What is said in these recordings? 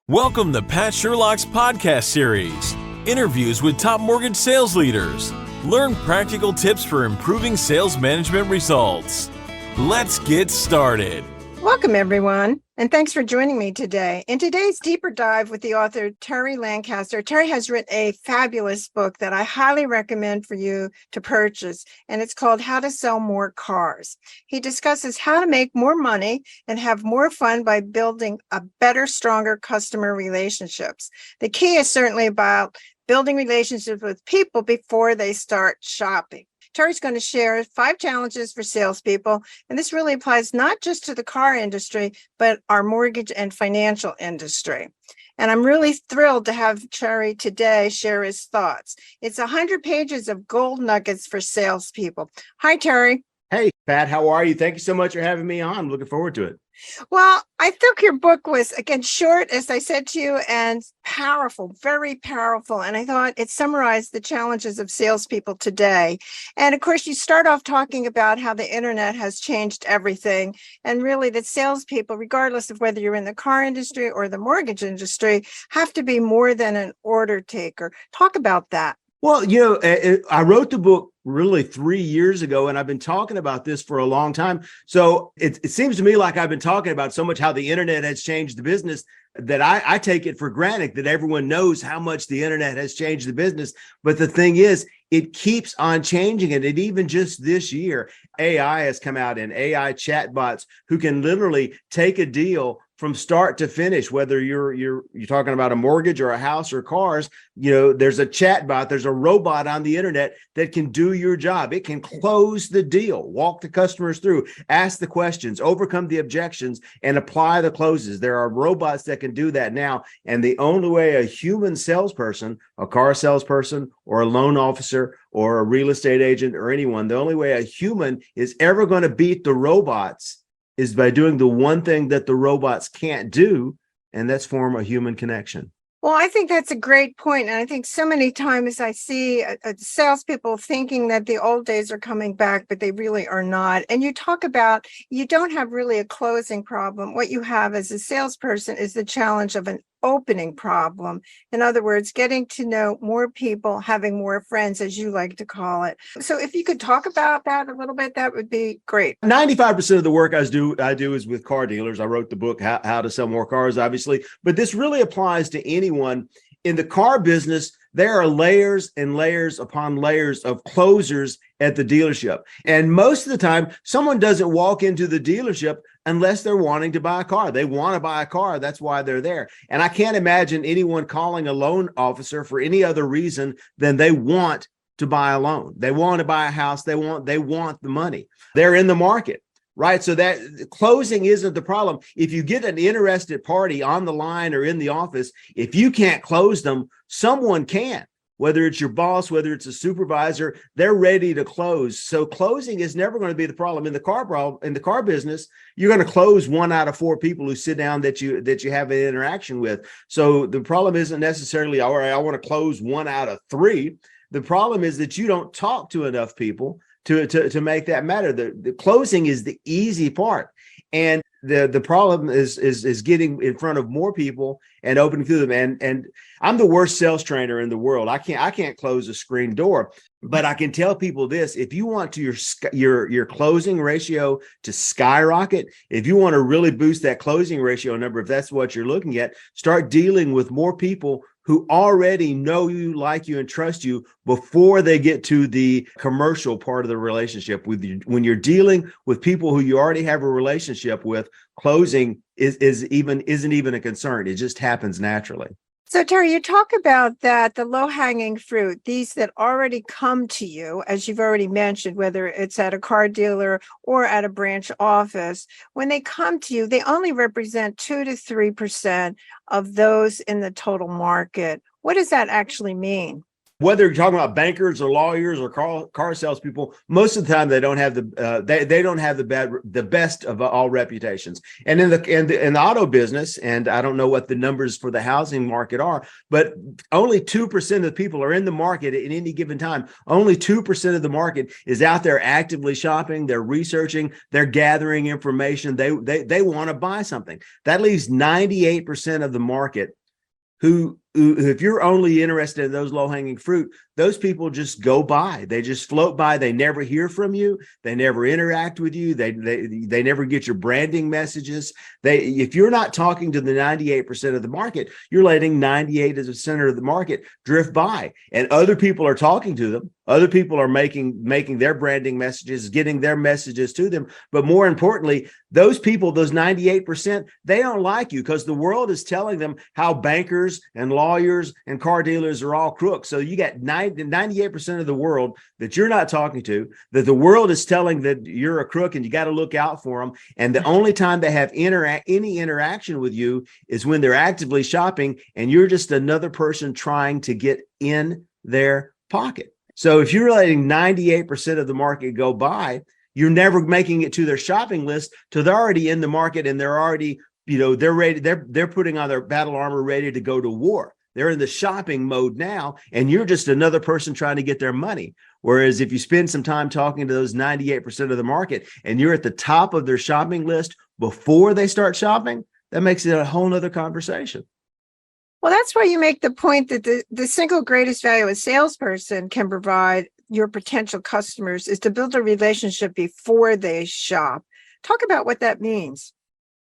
Welcome to Pat Sherlock's podcast series, interviews with top mortgage sales leaders. Learn practical tips for improving sales management results. Let's get started. Welcome, everyone, and thanks for joining me today. In today's deeper dive with the author Terry Lancaster, Terry has written a fabulous book that I highly recommend for you to purchase, and it's called How to Sell More Cars. He discusses how to make more money and have more fun by building a better, stronger customer relationships. The key is certainly about building relationships with people before they start shopping. Terry's going to share 5 challenges for salespeople, and this really applies not just to the car industry, but our mortgage and financial industry. And I'm really thrilled to have Terry today share his thoughts. It's 100 pages of gold nuggets for salespeople. Hi, Terry. Hey, Pat, how are you? Thank you so much for having me on. I'm looking forward to it. Well, I think your book was, again, short, as I said to you, and powerful, very powerful. And I thought it summarized the challenges of salespeople today. And of course, you start off talking about how the internet has changed everything. And really that salespeople, regardless of whether you're in the car industry or the mortgage industry, have to be more than an order taker. Talk about that. Well, I wrote the book really 3 years ago, and I've been talking about this for a long time. So it seems to me like I've been talking about so much how the internet has changed the business that I take it for granted that everyone knows how much the internet has changed the business. But the thing is, it keeps on changing it. And even just this year, AI has come out and AI chatbots who can literally take a deal from start to finish, whether you're talking about a mortgage or a house or cars. There's a chatbot, there's a robot on the internet that can do your job. It can close the deal, walk the customers through, ask the questions, overcome the objections, and apply the closes. There are robots that can do that now. And the only way a human salesperson, a car salesperson, or a loan officer, or a real estate agent, or anyone, the only way a human is ever going to beat the robots is by doing the one thing that the robots can't do, and that's form a human connection. Well, I think that's a great point. And I think so many times I see salespeople thinking that the old days are coming back, but they really are not. And you talk about, you don't have really a closing problem. What you have as a salesperson is the challenge of an opening problem. In other words, getting to know more people, having more friends, as you like to call it. So if you could talk about that a little bit, that would be great. 95% of the work I do is with car dealers. I wrote the book, How to Sell More Cars, obviously, but this really applies to anyone in the car business. There are layers and layers upon layers of closers at the dealership. And most of the time, someone doesn't walk into the dealership unless they're wanting to buy a car. They want to buy a car. That's why they're there. And I can't imagine anyone calling a loan officer for any other reason than they want to buy a loan. They want to buy a house. They want the money. They're in the market. Right. So that closing isn't the problem. If you get an interested party on the line or in the office, if you can't close them, someone can. Whether it's your boss, whether it's a supervisor, they're ready to close. So closing is never going to be the problem. In the car business, you're going to close 1 out of 4 people who sit down that you have an interaction with. So the problem isn't necessarily, all right, I want to close 1 out of 3. The problem is that you don't talk to enough people to make that matter. The closing is the easy part. And the problem is getting in front of more people and opening through them. And I'm the worst sales trainer in the world. I can't close a screen door, but I can tell people this: if you want your closing ratio to skyrocket, if you want to really boost that closing ratio number, if that's what you're looking at, start dealing with more people who already know you, like you, and trust you before they get to the commercial part of the relationship with you. When you're dealing with people who you already have a relationship with, closing isn't even a concern. It just happens naturally. So Terry, you talk about that, the low-hanging fruit, these that already come to you, as you've already mentioned, whether it's at a car dealer or at a branch office, when they come to you, they only represent 2 to 3% of those in the total market. What does that actually mean? Whether you're talking about bankers or lawyers or car salespeople, most of the time they don't have they don't have the best of all reputations. And in the auto business, and I don't know what the numbers for the housing market are, but only 2% of the people are in the market at any given time. Only 2% of the market is out there actively shopping. They're researching. They're gathering information. They want to buy something. That leaves 98% of the market who, if you're only interested in those low-hanging fruit, those people just go by. They just float by. They never hear from you. They never interact with you. They never get your branding messages. If you're not talking to the 98% of the market, you're letting 98% of the market drift by, and other people are talking to them. Other people are making their branding messages, getting their messages to them. But more importantly, those people, those 98%, they don't like you because the world is telling them how bankers and lawyers and car dealers are all crooks. So you got 98% of the world that you're not talking to, that the world is telling that you're a crook and you got to look out for them. And the only time they have any interaction with you is when they're actively shopping and you're just another person trying to get in their pocket. So if you're letting 98% of the market go by, you're never making it to their shopping list till they're already in the market and they're already, they're ready. They're putting on their battle armor, ready to go to war. They're in the shopping mode now, and you're just another person trying to get their money. Whereas if you spend some time talking to those 98% of the market and you're at the top of their shopping list before they start shopping, that makes it a whole nother conversation. Well, that's why you make the point that the single greatest value a salesperson can provide your potential customers is to build a relationship before they shop. Talk about what that means.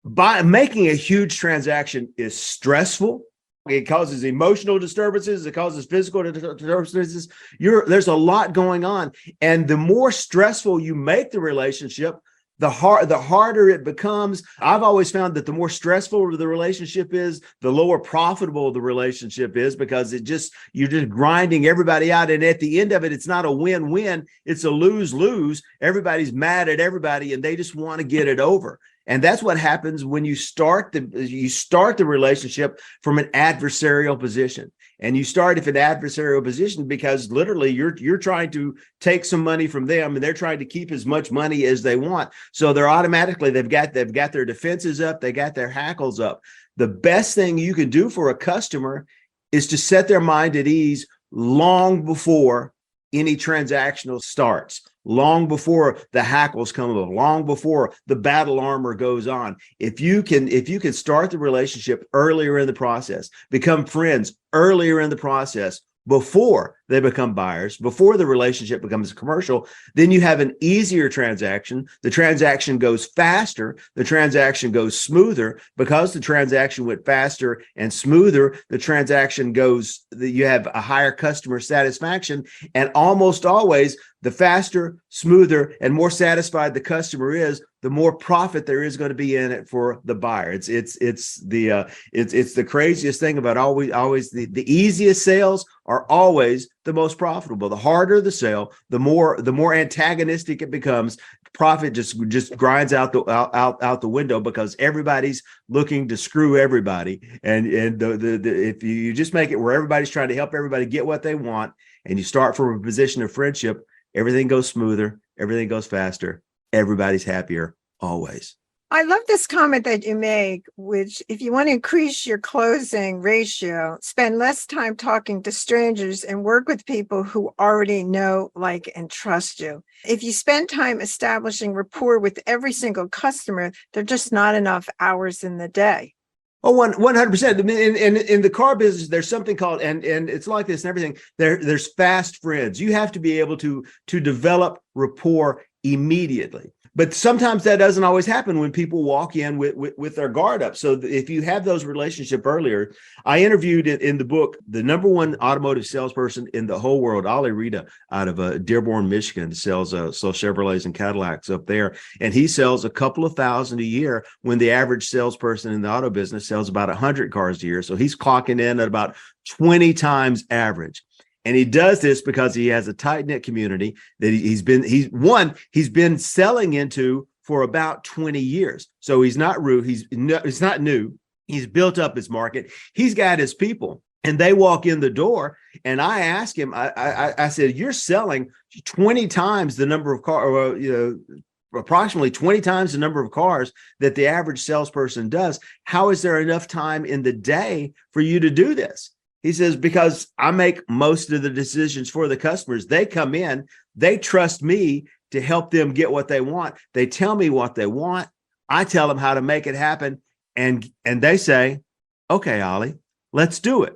By making a huge transaction is stressful. It causes emotional disturbances. It causes physical disturbances. There's a lot going on. And the more stressful you make the relationship, the harder it becomes. I've always found that the more stressful the relationship is, the lower profitable the relationship is, because you're just grinding everybody out. And at the end of it, it's not a win-win. It's a lose-lose. Everybody's mad at everybody and they just want to get it over. And that's what happens when you start the relationship from an adversarial position. And you start if an adversarial position because literally you're trying to take some money from them and they're trying to keep as much money as they want. So they're automatically, they've got their defenses up, they got their hackles up. The best thing you can do for a customer is to set their mind at ease long before any transactional starts, long before the hackles come up, long before the battle armor goes on. If you can start the relationship earlier in the process, become friends earlier in the process, before they become buyers, before the relationship becomes commercial, then you have an easier transaction. The transaction goes faster. The transaction goes smoother. Because the transaction went faster and smoother, the transaction you have a higher customer satisfaction. And almost always, the faster, smoother, and more satisfied the customer is, the more profit there is going to be in it for the buyer. It's the craziest thing about always the easiest sales are always the most profitable. The harder the sale, the more antagonistic it becomes. Profit just grinds out the window because everybody's looking to screw everybody. And if you just make it where everybody's trying to help everybody get what they want, and you start from a position of friendship, everything goes smoother, everything goes faster, everybody's happier always. I love this comment that you make, which if you want to increase your closing ratio, spend less time talking to strangers and work with people who already know, like, and trust you. If you spend time establishing rapport with every single customer, there are just not enough hours in the day. Oh, 100%. In the car business, there's something called, and it's like this and everything, there's fast friends. You have to be able to develop rapport immediately. But sometimes that doesn't always happen when people walk in with their guard up. So if you have those relationships earlier, I interviewed in the book the number one automotive salesperson in the whole world, Ali Rita, out of Dearborn, Michigan, sells Chevrolets and Cadillacs up there. And he sells a couple of thousand a year when the average salesperson in the auto business sells about 100 cars a year. So he's clocking in at about 20 times average. And he does this because he has a tight-knit community that he's been selling into for about 20 years. So he's not new. He's built up his market. He's got his people. And they walk in the door, and I ask him, I said, you're selling 20 times the number of cars, approximately 20 times the number of cars that the average salesperson does. How is there enough time in the day for you to do this? He says, because I make most of the decisions for the customers. They come in, they trust me to help them get what they want. They tell me what they want. I tell them how to make it happen. And they say, okay, Ollie, let's do it.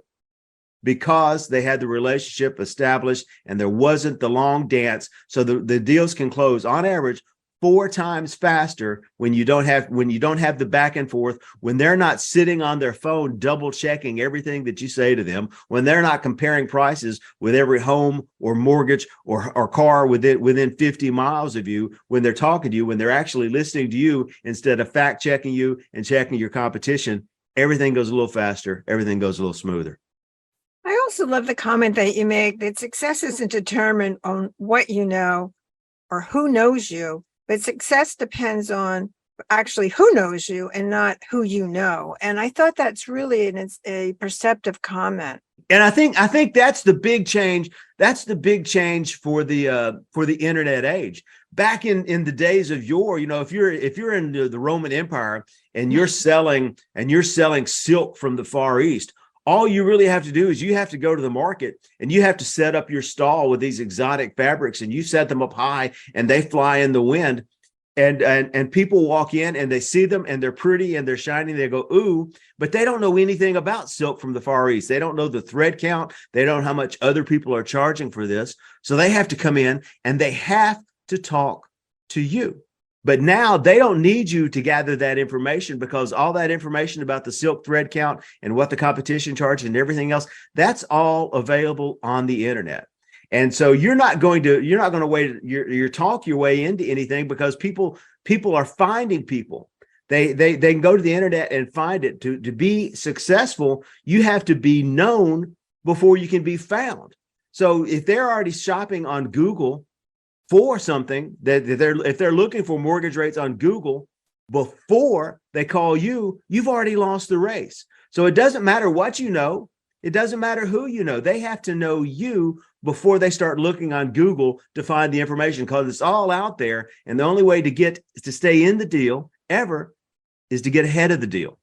Because they had the relationship established and there wasn't the long dance. So the deals can close on average 4 times faster when you don't have the back and forth, when they're not sitting on their phone double checking everything that you say to them, when they're not comparing prices with every home or mortgage or car within 50 miles of you, when they're talking to you, when they're actually listening to you instead of fact checking you and checking your competition. Everything goes a little faster, everything goes a little smoother. I also love the comment that you make that success isn't determined on what you know or who knows you, but success depends on actually who knows you and not who you know. And I thought that's really a perceptive comment. And I think that's the big change. That's the big change for the internet age. Back in the days of yore, if you're in the Roman Empire and you're selling silk from the Far East, all you really have to do is you have to go to the market and you have to set up your stall with these exotic fabrics, and you set them up high and they fly in the wind, and people walk in and they see them and they're pretty and they're shining. They go, ooh, but they don't know anything about silk from the Far East. They don't know the thread count. They don't know how much other people are charging for this. So they have to come in and they have to talk to you. But now they don't need you to gather that information, because all that information about the silk thread count and what the competition charges and everything else, that's all available on the internet. And so you're not going to wait your talk your way into anything, because people are finding people. They can go to the internet and find it. To be successful, you have to be known before you can be found. So if they're already shopping on Google for something, if they're looking for mortgage rates on Google before they call you, you've already lost the race. So it doesn't matter what you know. It doesn't matter who you know. They have to know you before they start looking on Google to find the information, because it's all out there. And the only way to stay in the deal ever is to get ahead of the deal.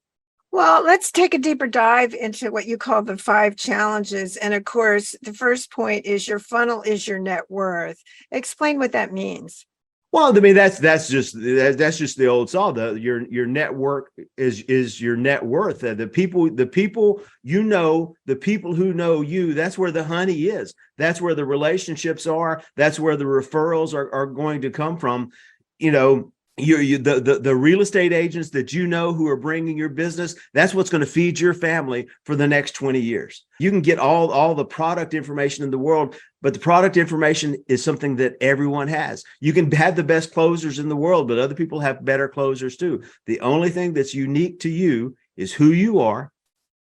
Well, let's take a deeper dive into what you call the 5 challenges. And of course, the first point is your funnel is your net worth. Explain what that means. Well, I mean, that's just the old saw. Your network is your net worth. The people you know, the people who know you, that's where the honey is. That's where the relationships are. That's where the referrals are going to come from. The real estate agents that you know who are bringing your business, that's what's going to feed your family for the next 20 years. You can get all the product information in the world, but the product information is something that everyone has. You can have the best closers in the world, but other people have better closers too. The only thing that's unique to you is who you are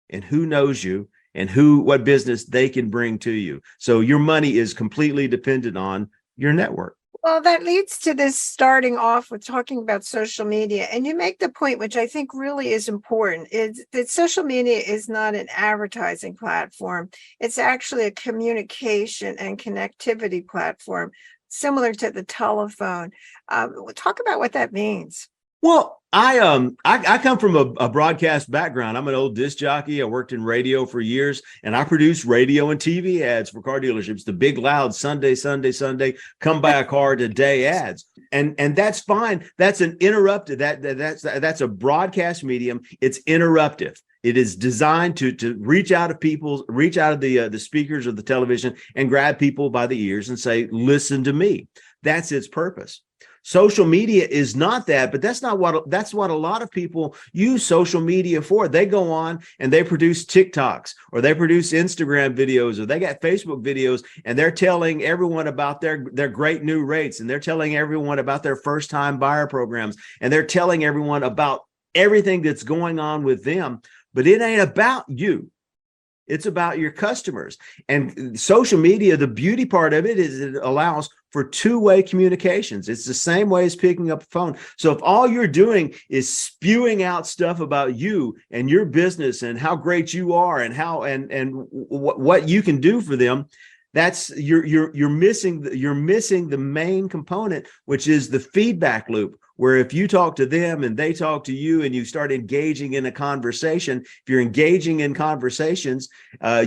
and who knows you and what business they can bring to you. So your money is completely dependent on your network. Well, that leads to this starting off with talking about social media. And you make the point, which I think really is important, is that social media is not an advertising platform. It's actually a communication and connectivity platform, similar to the telephone. Talk about what that means. Well, I come from a broadcast background. I'm an old disc jockey. I worked in radio for years, and I produced radio and TV ads for car dealerships. The big, loud Sunday, come buy a car today ads, and that's fine. That's an interrupted. That's a broadcast medium. It's interruptive. It is designed to reach out of the speakers of the television and grab people by the ears and say, "Listen to me." That's its purpose. Social media is not that, but that's what a lot of people use social media for. They go on and they produce TikToks, or they produce Instagram videos, or they got Facebook videos, and they're telling everyone about their great new rates, and they're telling everyone about their first time buyer programs, and they're telling everyone about everything that's going on with them. But it ain't about you. It's about your customers. And social media, the beauty part of it is it allows for two-way communications. It's the same way as picking up a phone. So if all you're doing is spewing out stuff about you and your business and how great you are and how and what you can do for them, that's you're missing the main component, which is the feedback loop, where if you talk to them and they talk to you and you start engaging in a conversation, if you're engaging in conversations,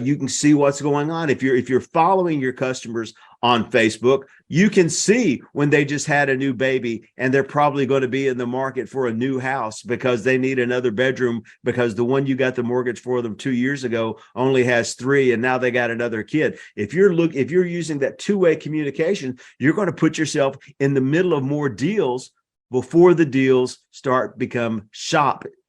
you can see what's going on. If you're following your customers on Facebook, you can see when they just had a new baby and they're probably going to be in the market for a new house because they need another bedroom because the one you got the mortgage for them 2 years ago only has 3 and now they got another kid. If you're using that two-way communication, you're going to put yourself in the middle of more deals before the deals become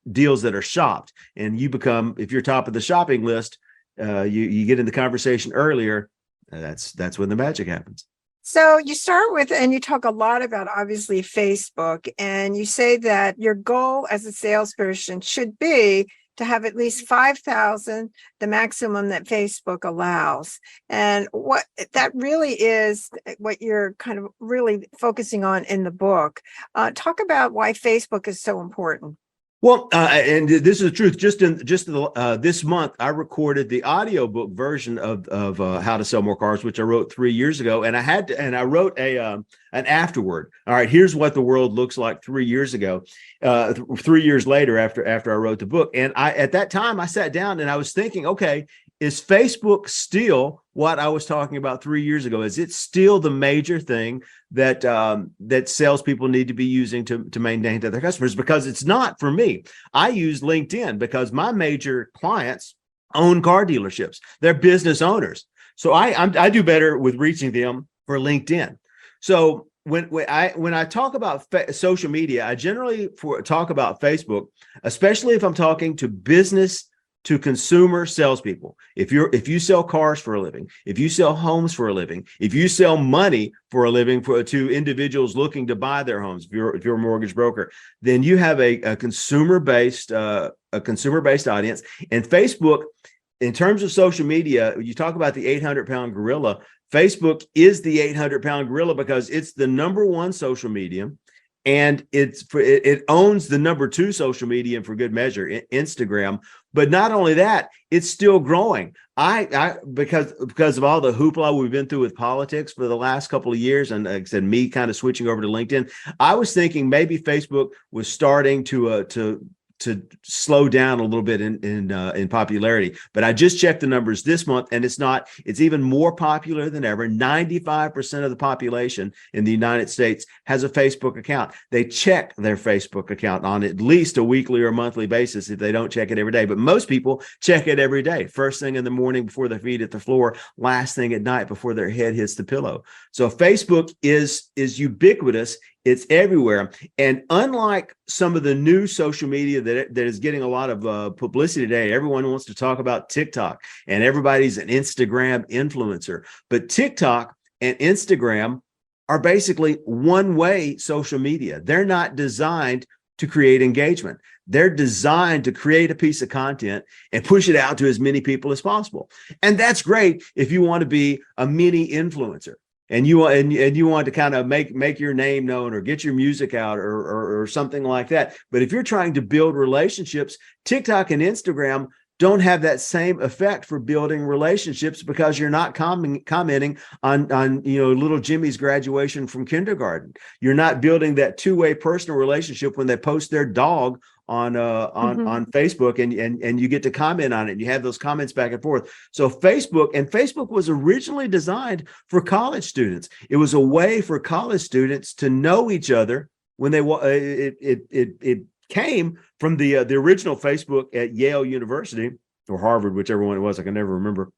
deals that are shopped, and you become, if you're top of the shopping list, you get in the conversation earlier. That's when the magic happens. So you start with, and you talk a lot about obviously Facebook, and you say that your goal as a salesperson should be to have at least 5,000, the maximum that Facebook allows. And what that really is, what you're kind of really focusing on in the book. Talk about why Facebook is so important. Well, and this is the truth. Just this month, I recorded the audiobook version of How to Sell More Cars, which I wrote 3 years ago, and I wrote an afterword. All right, here's what the world looks like 3 years ago, 3 years later after I wrote the book. And at that time I sat down and I was thinking, okay, is Facebook still what I was talking about 3 years ago? Is it still the major thing that salespeople need to be using to maintain to their customers? Because it's not for me. I use LinkedIn because my major clients own car dealerships. They're business owners. So I do better with reaching them for LinkedIn. So when I talk about social media, I generally talk about Facebook, especially if I'm talking to business to consumer salespeople. If you sell cars for a living, if you sell homes for a living, if you sell money for a living to individuals looking to buy their homes, if you're a mortgage broker, then you have a consumer-based audience. And Facebook, in terms of social media, you talk about the 800-pound gorilla. Facebook is the 800-pound gorilla because it's the number one social medium. And it owns the number 2 social media for good measure, Instagram. But not only that, it's still growing. Because of all the hoopla we've been through with politics for the last couple of years, and like I said, me kind of switching over to LinkedIn, I was thinking maybe Facebook was starting to slow down a little bit in popularity. But I just checked the numbers this month, and it's even more popular than ever. 95% of the population in the United States has a Facebook account. They check their Facebook account on at least a weekly or monthly basis if they don't check it every day. But most people check it every day. First thing in the morning before their feet hit the floor, last thing at night before their head hits the pillow. So Facebook is ubiquitous. It's everywhere. And unlike some of the new social media that is getting a lot of publicity today, everyone wants to talk about TikTok and everybody's an Instagram influencer. But TikTok and Instagram are basically one-way social media. They're not designed to create engagement. They're designed to create a piece of content and push it out to as many people as possible. And that's great if you want to be a mini influencer. And you want to kind of make your name known or get your music out or something like that. But if you're trying to build relationships, TikTok and Instagram don't have that same effect for building relationships because you're not commenting on little Jimmy's graduation from kindergarten. You're not building that two-way personal relationship when they post their dog on Facebook and you get to comment on it and you have those comments back and forth. So Facebook was originally designed for college students. It was a way for college students to know each other when it came from the original Facebook at Yale University or Harvard, whichever one it was, I can never remember.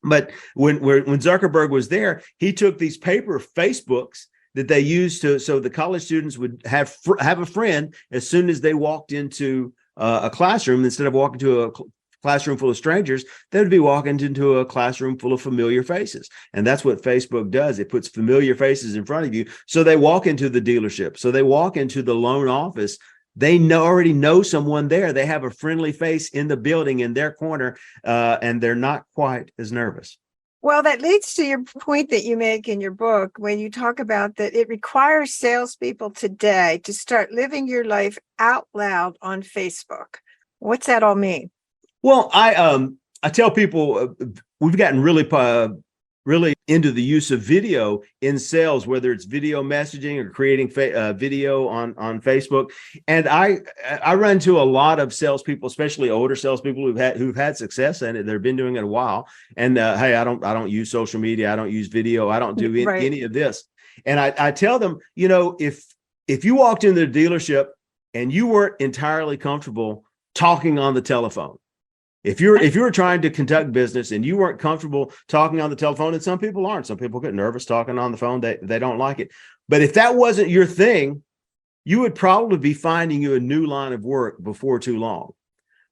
But when Zuckerberg was there, he took these paper Facebooks that they used so the college students would have a friend as soon as they walked into a classroom. Instead of walking to a classroom full of strangers, they would be walking into a classroom full of familiar faces. And that's what Facebook does. It puts familiar faces in front of you. So they walk into the dealership. So they walk into the loan office They already know someone there. They have a friendly face in the building in their corner, and they're not quite as nervous. Well, that leads to your point that you make in your book when you talk about that it requires salespeople today to start living your life out loud on Facebook. What's that all mean? Well, I tell people we've gotten really into the use of video in sales, whether it's video messaging or creating video on Facebook. And I run into a lot of salespeople, especially older salespeople who've had success in it. They've been doing it a while. And hey, I don't use social media. I don't use video. I don't do any of this. And I tell them, if you walked into the dealership and you weren't entirely comfortable talking on the telephone, if you were trying to conduct business and you weren't comfortable talking on the telephone, and some people aren't, some people get nervous talking on the phone, they don't like it. But if that wasn't your thing, you would probably be finding you a new line of work before too long.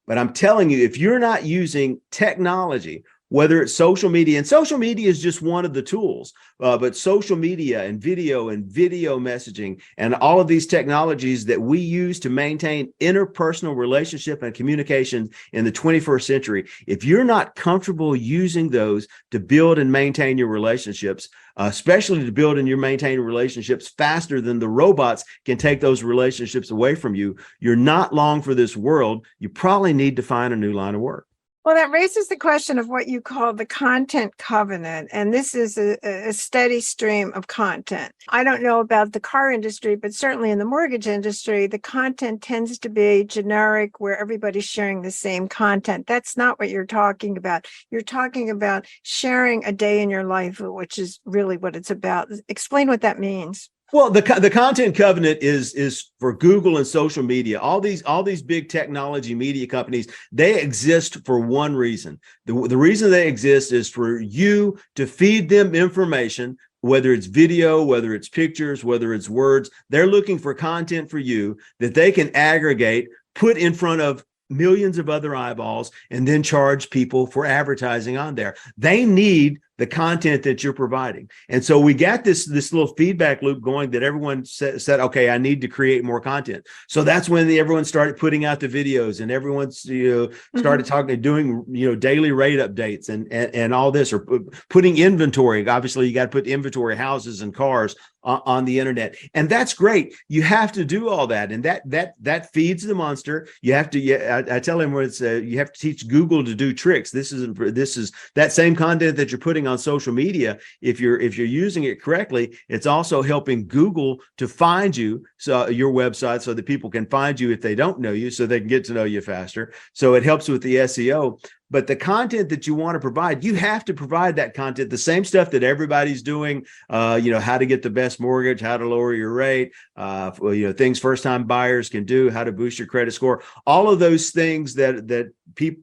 But I'm telling you, if you're not using technology, whether it's social media, and social media is just one of the tools, but social media and video messaging and all of these technologies that we use to maintain interpersonal relationship and communication in the 21st century, if you're not comfortable using those to build and maintain your relationships, especially to build and maintain relationships faster than the robots can take those relationships away from you, you're not long for this world. You probably need to find a new line of work. Well, that raises the question of what you call the content covenant. And this is a steady stream of content. I don't know about the car industry, but certainly in the mortgage industry, the content tends to be generic where everybody's sharing the same content. That's not what you're talking about. You're talking about sharing a day in your life, which is really what it's about. Explain what that means. Well, the content covenant is for Google and social media. All these big technology media companies, they exist for one reason. The reason they exist is for you to feed them information, whether it's video, whether it's pictures, whether it's words. They're looking for content for you that they can aggregate, put in front of millions of other eyeballs, and then charge people for advertising on there. They need the content that you're providing. And so we got this little feedback loop going that everyone said, okay, I need to create more content. So that's when everyone started putting out the videos, and everyone started doing daily rate updates and all this, or putting inventory. Obviously, you got to put inventory, houses and cars on the internet, and that's great. You have to do all that, and that feeds the monster. You have to. I tell him where it's you have to teach Google to do tricks. This is that same content that you're putting on social media. If you're using it correctly, it's also helping Google to find you, so your website, so that people can find you if they don't know you, so they can get to know you faster. So it helps with the SEO. But the content that you want to provide, you have to provide that content, the same stuff that everybody's doing, how to get the best mortgage, how to lower your rate, things first-time buyers can do, how to boost your credit score, all of those things that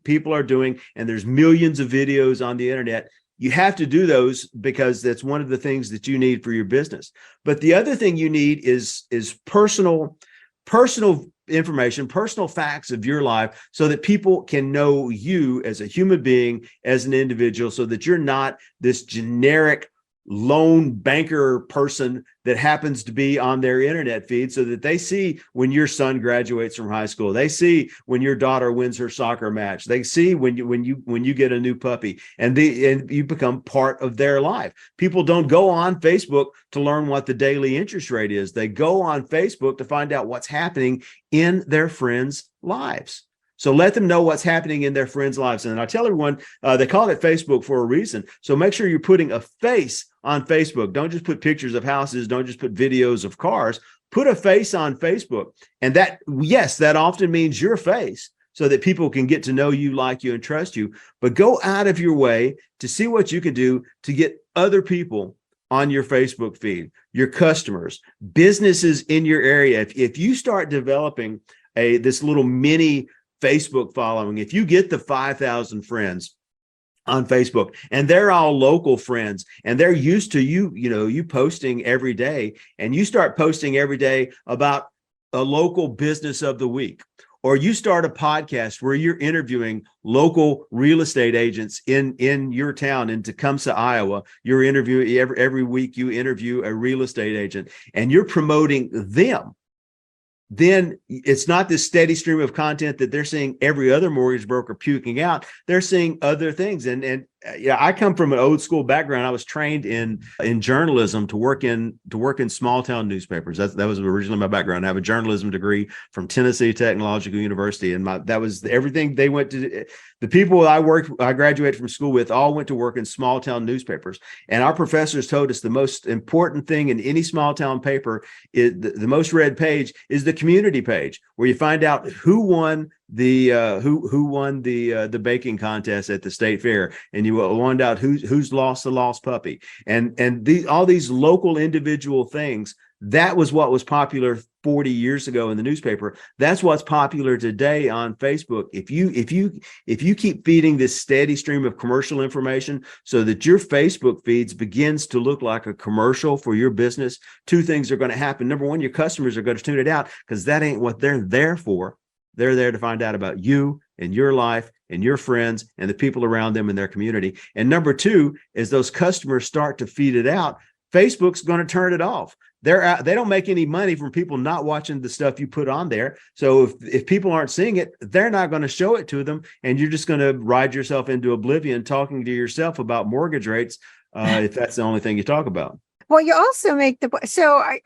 people are doing. And there's millions of videos on the internet. You have to do those because that's one of the things that you need for your business. But the other thing you need is personal information, personal facts of your life, so that people can know you as a human being, as an individual, so that you're not this generic lone banker person that happens to be on their internet feed, so that they see when your son graduates from high school, they see when your daughter wins her soccer match, they see when you get a new puppy, and you become part of their life. People don't go on Facebook to learn what the daily interest rate is. They go on Facebook to find out what's happening in their friends' lives. So let them know what's happening in their friends' lives. And I tell everyone, they call it Facebook for a reason. So make sure you're putting a face on Facebook. Don't just put pictures of houses. Don't just put videos of cars. Put a face on Facebook. And that often means your face, so that people can get to know you, like you, and trust you. But go out of your way to see what you can do to get other people on your Facebook feed, your customers, businesses in your area. If you start developing this little mini Facebook following, if you get the 5,000 friends on Facebook, and they're all local friends, and they're used to you posting every day, and you start posting every day about a local business of the week, or you start a podcast where you're interviewing local real estate agents in your town, in Tecumseh, Iowa. You're interviewing every week, you interview a real estate agent, and you're promoting them. then it's not this steady stream of content that they're seeing every other mortgage broker puking out. They're seeing other things. And yeah, I come from an old school background. I was trained in journalism to work in small town newspapers. That was originally my background. I have a journalism degree from Tennessee Technological University, and that was everything. They went to the people I graduated from school with all went to work in small town newspapers. And our professors told us the most important thing in any small town paper is the most read page is the community page, where you find out who won the baking contest at the state fair, and you will find out who's lost the lost puppy, and all these local individual things. That was what was popular 40 years ago in the newspaper. That's what's popular today on Facebook. If you keep feeding this steady stream of commercial information so that your Facebook feeds begins to look like a commercial for your business, two things are going to happen. Number one, your customers are going to tune it out, because that ain't what they're there for. They're there to find out about you and your life and your friends and the people around them in their community. And number two, as those customers start to feed it out, Facebook's going to turn it off. They don't make any money from people not watching the stuff you put on there. So if people aren't seeing it, they're not going to show it to them. And you're just going to ride yourself into oblivion talking to yourself about mortgage rates if that's the only thing you talk about. Well, you also make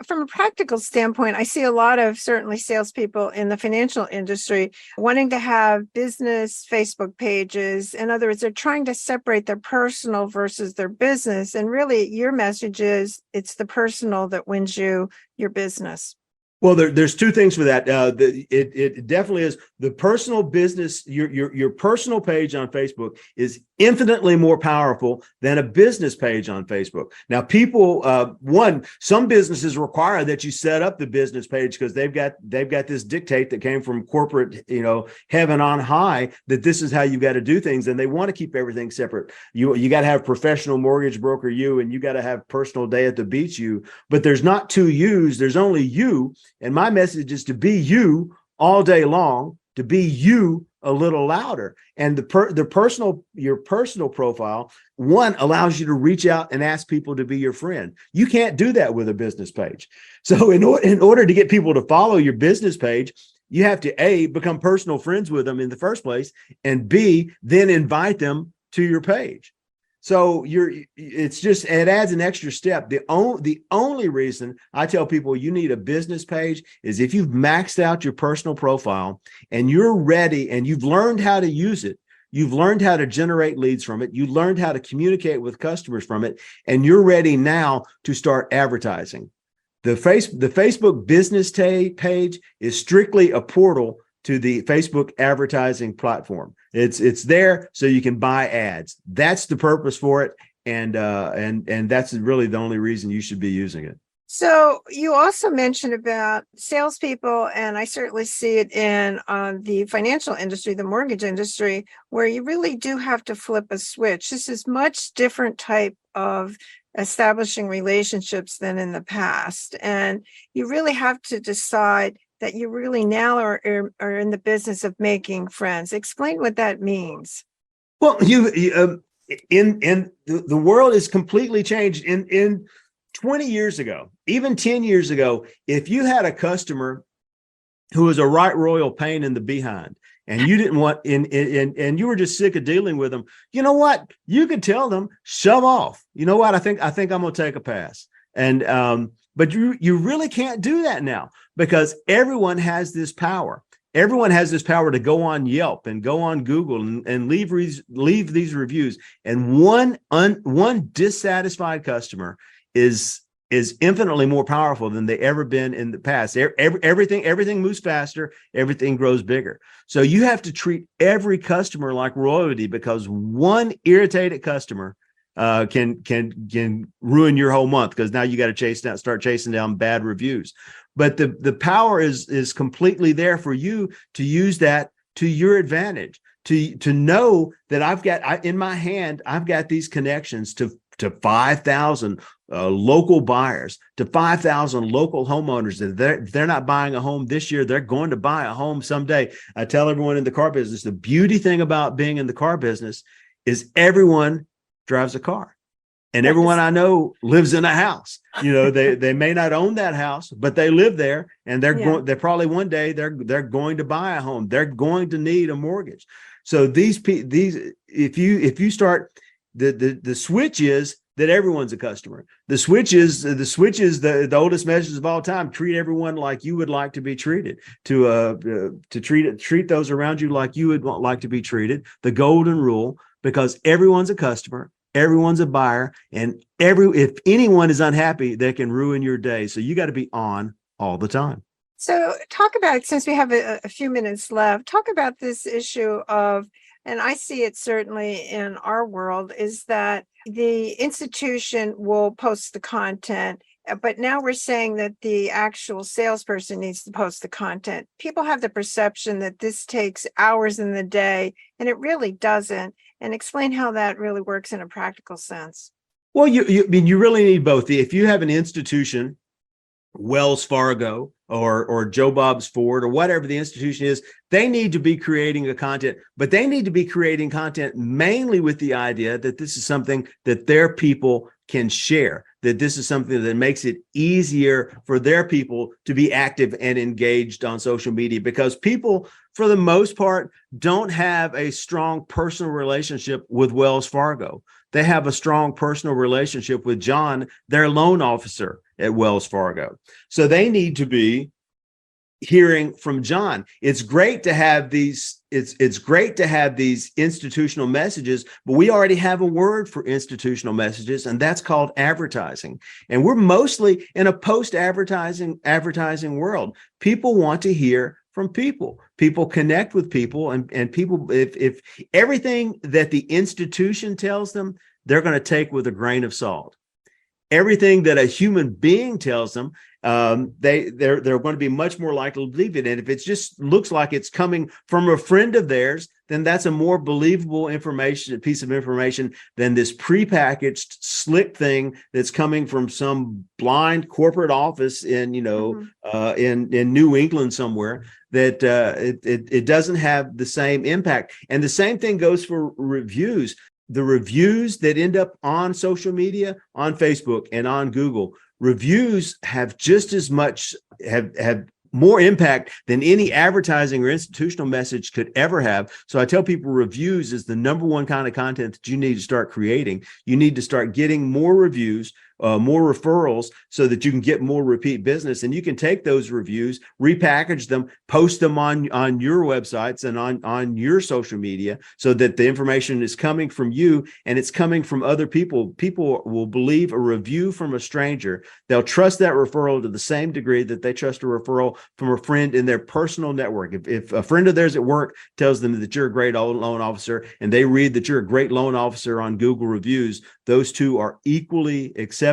from a practical standpoint, I see a lot of certainly salespeople in the financial industry wanting to have business Facebook pages. In other words, they're trying to separate their personal versus their business. And really, your message is it's the personal that wins you your business. Well, there's two things for that. It definitely is the personal business. Your personal page on Facebook is infinitely more powerful than a business page on Facebook. Now, people, some businesses require that you set up the business page because they've got this dictate that came from corporate, heaven on high, that this is how you got to do things, and they want to keep everything separate. You got to have professional mortgage broker you, and you got to have personal day at the beach you. But there's not two yous. There's only you. And my message is to be you all day long, to be you a little louder. And your personal profile, one, allows you to reach out and ask people to be your friend. You can't do that with a business page. So in order to get people to follow your business page, you have to A, become personal friends with them in the first place, and B, then invite them to your page. So it adds an extra step. The only reason I tell people you need a business page is if you've maxed out your personal profile and you're ready and you've learned how to use it. You've learned how to generate leads from it. You learned how to communicate with customers from it, and you're ready now to start advertising. The Facebook business page is strictly a portal to the Facebook advertising platform. It's there so you can buy ads. That's the purpose for it, and that's really the only reason you should be using it. So you also mentioned about salespeople, and I certainly see it in the financial industry, the mortgage industry, where you really do have to flip a switch. This is much different type of establishing relationships than in the past, and you really have to decide that you really now are in the business of making friends. Explain what that means. Well, the world is completely changed. In 20 years ago, even 10 years ago, if you had a customer who was a right royal pain in the behind, and you didn't want and you were just sick of dealing with them, you know what? You could tell them, shove off. You know what? I think I'm gonna take a pass. And but you really can't do that now, because everyone has this power. Everyone has this power to go on Yelp and go on Google and leave these reviews. And one dissatisfied customer is infinitely more powerful than they ever been in the past. Everything moves faster. Everything grows bigger. So you have to treat every customer like royalty, because one irritated customer can ruin your whole month, because now you got to start chasing down bad reviews. But the power is completely there for you to use that to your advantage, to know that in my hand, I've got these connections to 5,000 local buyers, to 5,000 local homeowners that they're not buying a home this year. They're going to buy a home someday. I tell everyone in the car business, the beauty thing about being in the car business is everyone drives a car. And everyone I know lives in a house. They may not own that house, but they live there, and they're probably one day they're going to buy a home. They're going to need a mortgage. So if you start, the switch is that everyone's a customer. The switch is the oldest message of all time. Treat everyone like you would like to be treated. To treat those around you like you would like to be treated. The golden rule, because everyone's a customer. Everyone's a buyer, and if anyone is unhappy, they can ruin your day. So you got to be on all the time. So talk about, since we have a few minutes left, talk about this issue of, and I see it certainly in our world, is that the institution will post the content, but now we're saying that the actual salesperson needs to post the content. People have the perception that this takes hours in the day, and it really doesn't. And explain how that really works in a practical sense. Well, you really need both. If you have an institution, Wells Fargo or Joe Bob's Ford or whatever the institution is, they need to be creating a content, but they need to be creating content mainly with the idea that this is something that their people can share, that this is something that makes it easier for their people to be active and engaged on social media, because people, for the most part, don't have a strong personal relationship with Wells Fargo. They have a strong personal relationship with John, their loan officer at Wells Fargo. So they need to be hearing from John. It's great to have these. It's great to have these institutional messages, but we already have a word for institutional messages, and that's called advertising. And we're mostly in a post-advertising world. People want to hear from people. People connect with people, and people, if everything that the institution tells them, they're going to take with a grain of salt. Everything that a human being tells them, they're going to be much more likely to believe it. And if it just looks like it's coming from a friend of theirs, then that's a more believable piece of information than this prepackaged, slick thing that's coming from some blind corporate office in in New England somewhere. That it doesn't have the same impact. And the same thing goes for reviews. The reviews that end up on social media, on Facebook and on Google, reviews have just as much, have more impact than any advertising or institutional message could ever have. So I tell people reviews is the number one kind of content that you need to start creating. You need to start getting more reviews, more referrals, so that you can get more repeat business. And you can take those reviews, repackage them, post them on your websites and on your social media, so that the information is coming from you and it's coming from other people. People will believe a review from a stranger. They'll trust that referral to the same degree that they trust a referral from a friend in their personal network. If a friend of theirs at work tells them that you're a great loan officer, and they read that you're a great loan officer on Google reviews, those two are equally acceptable.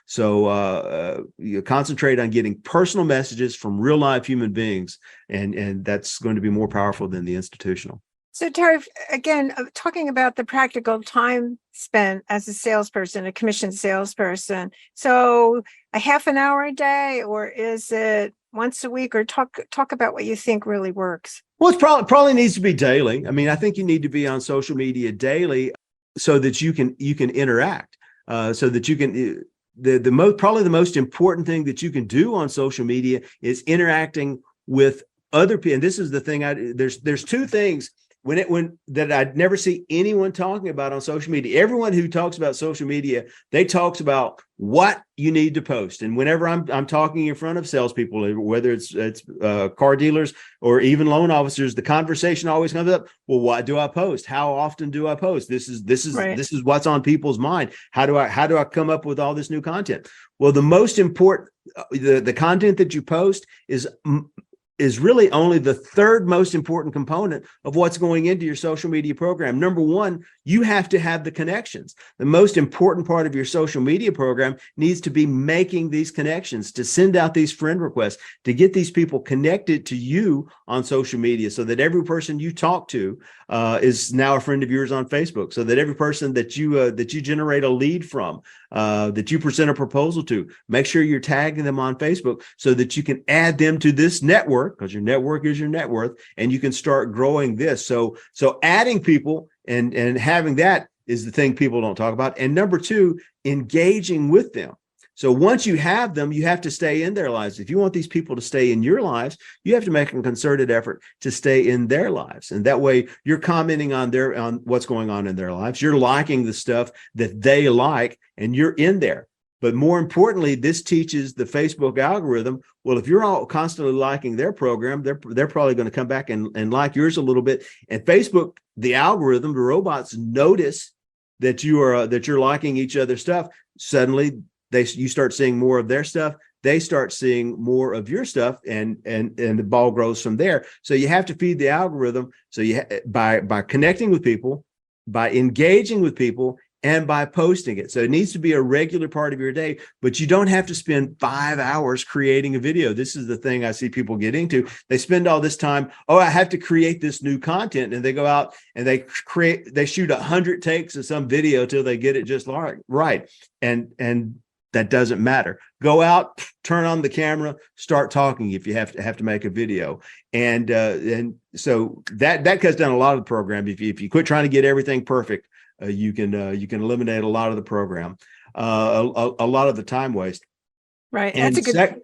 So you concentrate on getting personal messages from real life human beings, and that's going to be more powerful than the institutional. So Terry, again, talking about the practical time spent as a salesperson, a commissioned salesperson. So a half an hour a day, or is it once a week? Or talk about what you think really works. Well, it probably needs to be daily. I mean, I think you need to be on social media daily so that you can interact, so that you can. Probably the most important thing that you can do on social media is interacting with other people. And this is the thing. There's two things that I'd never see anyone talking about on social media. Everyone who talks about social media, they talks about what you need to post. And whenever I'm talking in front of salespeople, whether it's car dealers or even loan officers, the conversation always comes up. Well, what do I post? How often do I post? This is what's on people's mind. How do I come up with all this new content? Well, the most important, the content that you post is really only the third most important component of what's going into your social media program. Number one, you have to have the connections. The most important part of your social media program needs to be making these connections, to send out these friend requests, to get these people connected to you on social media, so that every person you talk to is now a friend of yours on Facebook, so that every person that you generate a lead from, that you present a proposal to, make sure you're tagging them on Facebook so that you can add them to this network, because your network is your net worth, and you can start growing this. So adding people and having that is the thing people don't talk about. And number two, engaging with them. So once you have them, you have to stay in their lives. If you want these people to stay in your lives, you have to make a concerted effort to stay in their lives. And that way you're commenting on what's going on in their lives. You're liking the stuff that they like, and you're in there. But more importantly, this teaches the Facebook algorithm, well, if you're all constantly liking their program, they're probably going to come back and like yours a little bit. And Facebook, the algorithm, the robots notice that you're liking each other's stuff. Suddenly you start seeing more of their stuff. They start seeing more of your stuff, and the ball grows from there. So you have to feed the algorithm. So by connecting with people, by engaging with people, and by posting it. So it needs to be a regular part of your day, but you don't have to spend 5 hours creating a video. This is the thing I see people get into. They spend all this time, oh, I have to create this new content. And they go out and they shoot 100 takes of some video till they get it just right. And that doesn't matter. Go out, turn on the camera, start talking if you have to make a video. And so that cuts down a lot of the program. If you quit trying to get everything perfect, you can eliminate a lot of the program, a lot of the time waste. Right. And that's a good.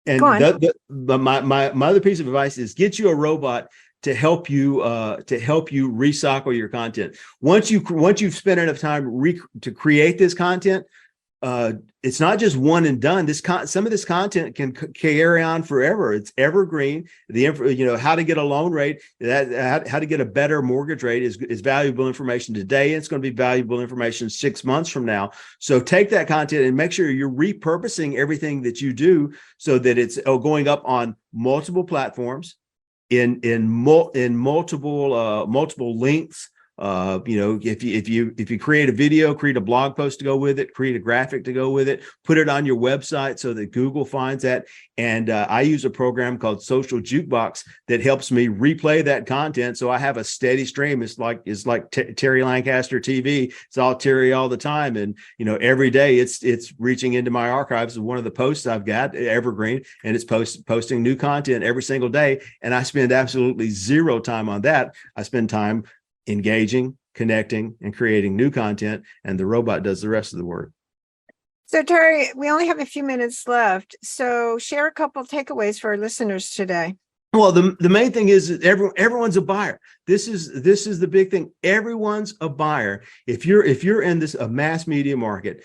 And my other piece of advice is get you a robot to help you recycle your content. Once you've spent enough time to create this content, it's not just one and done. Some of this content can carry on forever. It's evergreen. How to get a loan rate, how to get a better mortgage rate is valuable information today. It's going to be valuable information 6 months from now. So take that content and make sure you're repurposing everything that you do so that it's going up on multiple platforms in multiple lengths. If you create a video, create a blog post to go with it, create a graphic to go with it, put it on your website so that Google finds that. And I use a program called Social Jukebox that helps me replay that content. So I have a steady stream. It's like Terry Lancaster TV. It's all Terry all the time. And, every day it's reaching into my archives. One of the posts I've got, evergreen, and it's posting new content every single day. And I spend absolutely zero time on that. I spend time engaging, connecting, and creating new content, and the robot does the rest of the work. So Terry, we only have a few minutes left. So share a couple of takeaways for our listeners today. Well, the main thing is that everyone's a buyer. This is the big thing. Everyone's a buyer. If you're in a mass media market,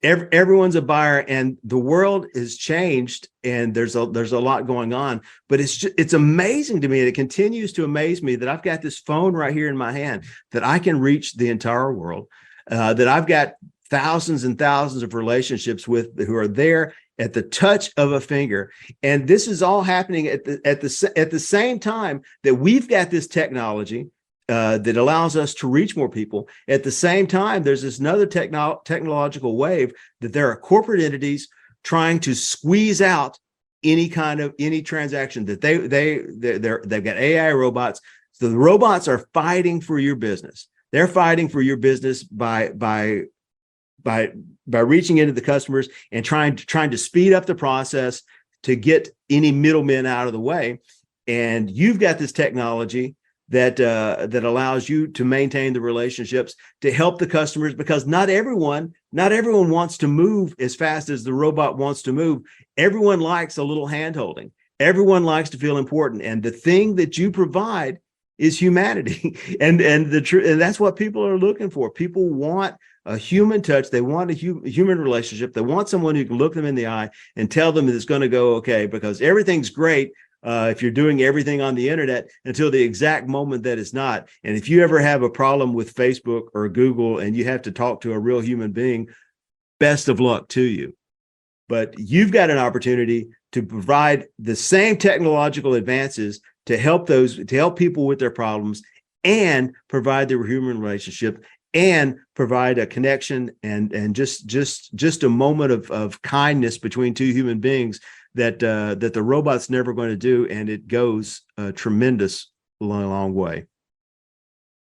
everyone's a buyer, and the world has changed, and there's a lot going on. But it's amazing to me, and it continues to amaze me that I've got this phone right here in my hand that I can reach the entire world, that I've got thousands and thousands of relationships with who are there at the touch of a finger. And this is all happening at the same time that we've got this technology that allows us to reach more people. At the same time, there's this another technological wave that there are corporate entities trying to squeeze out any transaction that they've got AI robots. So the robots are fighting for your business. They're fighting for your business by reaching into the customers and trying to speed up the process to get any middlemen out of the way. And you've got this technology that allows you to maintain the relationships, to help the customers, because not everyone wants to move as fast as the robot wants to move. Everyone likes a little hand-holding. Everyone likes to feel important. And the thing that you provide is humanity. and that's what people are looking for. People want a human touch. They want a human relationship. They want someone who can look them in the eye and tell them that it's going to go okay, because everything's great if you're doing everything on the internet until the exact moment that it's not. And if you ever have a problem with Facebook or Google and you have to talk to a real human being, best of luck to you. But you've got an opportunity to provide the same technological advances to help people with their problems, and provide the human relationship, and provide a connection and just a moment of kindness between two human beings that the robot's never going to do, and it goes a tremendous long way.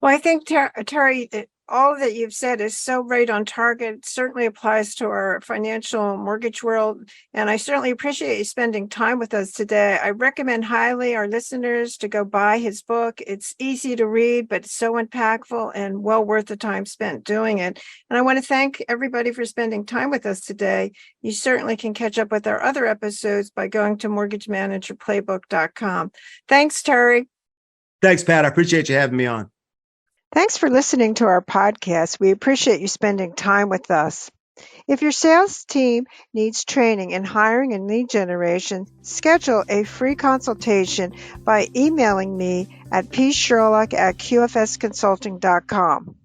Well, I think Terry, all that you've said is so right on target. It certainly applies to our financial mortgage world. And I certainly appreciate you spending time with us today. I recommend highly our listeners to go buy his book. It's easy to read, but it's so impactful and well worth the time spent doing it. And I want to thank everybody for spending time with us today. You certainly can catch up with our other episodes by going to mortgagemanagerplaybook.com. Thanks, Terry. Thanks, Pat. I appreciate you having me on. Thanks for listening to our podcast. We appreciate you spending time with us. If your sales team needs training in hiring and lead generation, schedule a free consultation by emailing me at psherlock@qfsconsulting.com.